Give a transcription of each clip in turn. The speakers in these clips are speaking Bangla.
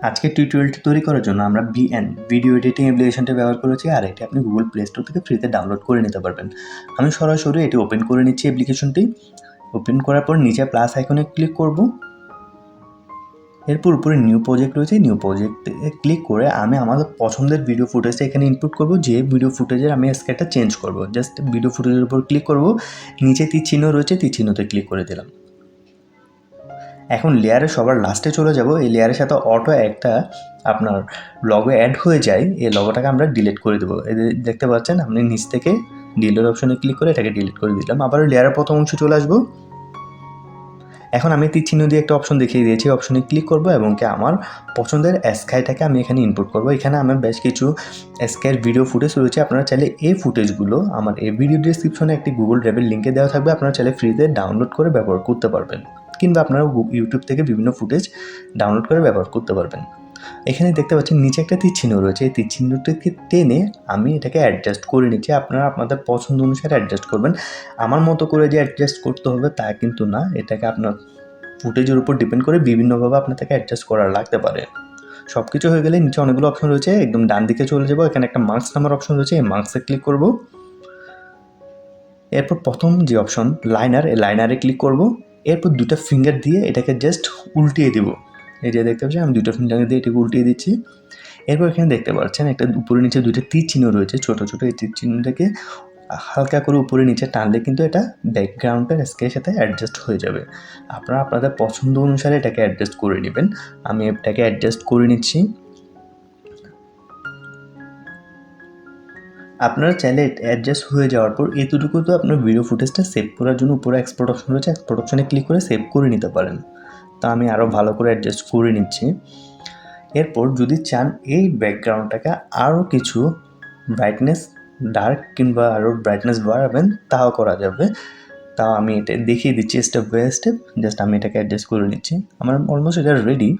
আজকের টিউটোরিয়ালটি তৈরি করার জন্য আমরা ভিডিও এডিটিং অ্যাপ্লিকেশনটা ব্যবহার করেছি, আর এটি আপনি গুগল প্লে স্টোর থেকে ফ্রিতে ডাউনলোড করে নিতে পারবেন। আমি সরাসরি এটি ওপেন করে নিচ্ছি। অ্যাপ্লিকেশনটি ওপেন করার পর নিচে প্লাস আইকনে ক্লিক করব। এরপর উপরে নিউ প্রজেক্ট রয়েছে, নিউ প্রজেক্টে ক্লিক করে আমি আমাদের পছন্দের ভিডিও ফুটেজটা এখানে ইনপুট করব। যে ভিডিও ফুটেজের আমি স্কেলটা চেঞ্জ করব, জাস্ট ভিডিও ফুটেজের উপর ক্লিক করব। নিচে তীর চিহ্ন রয়েছে, তীর চিহ্নতে ক্লিক করে দিলাম। এখন লেয়ারে সবার লাস্টে চলে যাব। এই লেয়ারের সাথে অটো একটা আপনার লগো অ্যাড হয়ে যায়, এই লগোটাকে আমরা ডিলিট করে দেবো। দেখতে পাচ্ছেন আপনি নিচ থেকে ডিলিট অপশনে ক্লিক করে এটাকে ডিলিট করে দিলাম। আবার লেয়ারের প্রথম অংশে চলে আসবো। এখন আমি তীর চিহ্ন দিয়ে একটা অপশন দেখিয়ে দিয়েছি, অপশনে ক্লিক করব এবং কি আমার পছন্দের স্কাইটাকে আমি এখানে ইনপুট করব। এখানে আমার বেশ কিছু স্কাইয়ের ভিডিও ফুটেজ রয়েছে। আপনারা চাইলে এই ফুটেজগুলো আমার এই ভিডিও ডিসক্রিপশনে একটি গুগল ড্রাইভের লিঙ্কে দেওয়া থাকবে, আপনারা চাইলে ফ্রিতে ডাউনলোড করে ব্যবহার করতে পারবেন, কিংবা আপনারা ইউটিউব থেকে বিভিন্ন ফুটেজ ডাউনলোড করে ব্যবহার করতে পারবেন। এখানে দেখতে পাচ্ছেন নিচে একটা তীর চিহ্ন রয়েছে, এই তীর চিহ্নটিকে টেনে আমি এটাকে অ্যাডজাস্ট করে নিচ্ছি। আপনারা আপনাদের পছন্দ অনুসারে অ্যাডজাস্ট করবেন। আমার মতো করে যে অ্যাডজাস্ট করতে হবে তা কিন্তু না, এটাকে আপনার ফুটেজের উপর ডিপেন্ড করে বিভিন্নভাবে আপনাদেরকে অ্যাডজাস্ট করা লাগতে পারে। সব কিছু হয়ে গেলে নিচে অনেকগুলো অপশন রয়েছে, একদম ডান দিকে চলে যাবো। এখানে একটা মার্কস নাম্বার অপশন রয়েছে, এই মার্কসে ক্লিক করব। এরপর প্রথম যে অপশন লাইনার, এই লাইনারে ক্লিক করব। এরপর দুটো ফিঙ্গার দিয়ে এটাকে জাস্ট উল্টিয়ে দেবো। এই যে দেখতে পাচ্ছেন আমি দুটো ফিঙ্গার দিয়ে এটাকে উল্টিয়ে দিচ্ছি। এরপর এখানে দেখতে পাচ্ছেন একটা উপরে নিচে দুটো তীর চিহ্ন রয়েছে, ছোটো ছোটো। এই তীর চিহ্নটাকে হালকা করে উপরে নিচে টানলে কিন্তু এটা ব্যাকগ্রাউন্ডের স্কেলের সাথে অ্যাডজাস্ট হয়ে যাবে। আপনারা আপনাদের পছন্দ অনুসারে এটাকে অ্যাডজাস্ট করে নেবেন। আমি এটাকে অ্যাডজাস্ট করে নিচ্ছি। আপনারা চাইলে অ্যাডজাস্ট হয়ে যাওয়ার পর এতটুকু তো আপনার ভিডিও ফুটেজটা সেভ করার জন্য উপরে এক্সপোর্ট অপশন রয়েছে, এক্সপোর্ট অপশনে ক্লিক করে সেভ করে নিতে পারেন। তা আমি আরও ভালো করে অ্যাডজাস্ট করে নিচ্ছি। এরপর যদি চান এই ব্যাকগ্রাউন্ডটাকে আরও কিছু ব্রাইটনেস ডার্ক কিংবা আরও ব্রাইটনেস বাড়াবেন, তাও করা যাবে। তাও আমি এটা দেখিয়ে দিচ্ছি স্টেপ বাই স্টেপ। জাস্ট আমি এটাকে অ্যাডজাস্ট করে নিচ্ছি। আমার অলমোস্ট এটা রেডি।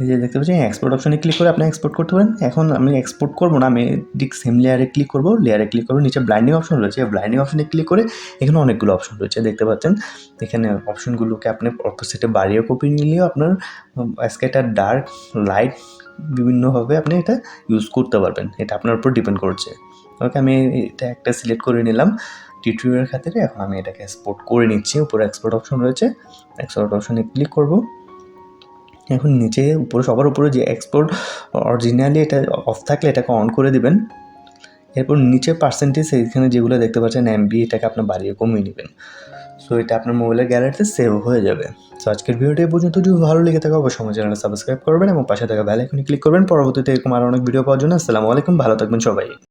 এই যে দেখতে পাচ্ছেন এক্সপোর্ট অপশনে ক্লিক করে আপনি এক্সপোর্ট করতে পারেন। এখন আমি এক্সপোর্ট করবো না, আমি ঠিক সেম লেয়ারে ক্লিক করবো। লেয়ারে ক্লিক করবো, নিচে ব্লাইন্ডিং অপশন রয়েছে, ব্লাইন্ডিং অপশনে ক্লিক করে এখানে অনেকগুলো অপশন রয়েছে দেখতে পাচ্ছেন। এখানে অপশনগুলোকে আপনি অপোজিটে বাড়িয়ে কপি নিলেও আপনার স্কেটার ডার্ক লাইট বিভিন্নভাবে আপনি এটা ইউজ করতে পারবেন। এটা আপনার উপর ডিপেন্ড করছে। ওকে, আমি এটা একটা সিলেক্ট করে নিলাম টিউটোরিয়ালের খাতিরে। এখন আমি এটাকে এক্সপোর্ট করে নিচ্ছি। উপরে এক্সপোর্ট অপশন রয়েছে, এক্সপোর্ট অপশনে ক্লিক করব। এখন নিচে উপরে সবার উপরে যে এক্সপোর্ট অরিজিনালি এটা অফ থাকলে এটাকে অন করে দিবেন। এরপর নিচে পার্সেন্টেজ এখানে যেগুলো দেখতে পাচ্ছেন এমবি, এটাকে আপনার বাড়িয়ে কমিয়ে নেবেন। সো এটা আপনার মোবাইলের গ্যালারিতে সেভ হয়ে যাবে। সো আজকের ভিডিওটি এই পর্যন্ত। যদি ভালো লেগে থাকে অবশ্যই আমার চ্যানেলটা সাবস্ক্রাইব করবেন এবং পাশে থাকা বেল আইকনে ক্লিক করবেন পরবর্তীতে এরকম আরও অনেক ভিডিও পাওয়ার জন্য। আসসালামু আলাইকুম, ভালো থাকবেন সবাই।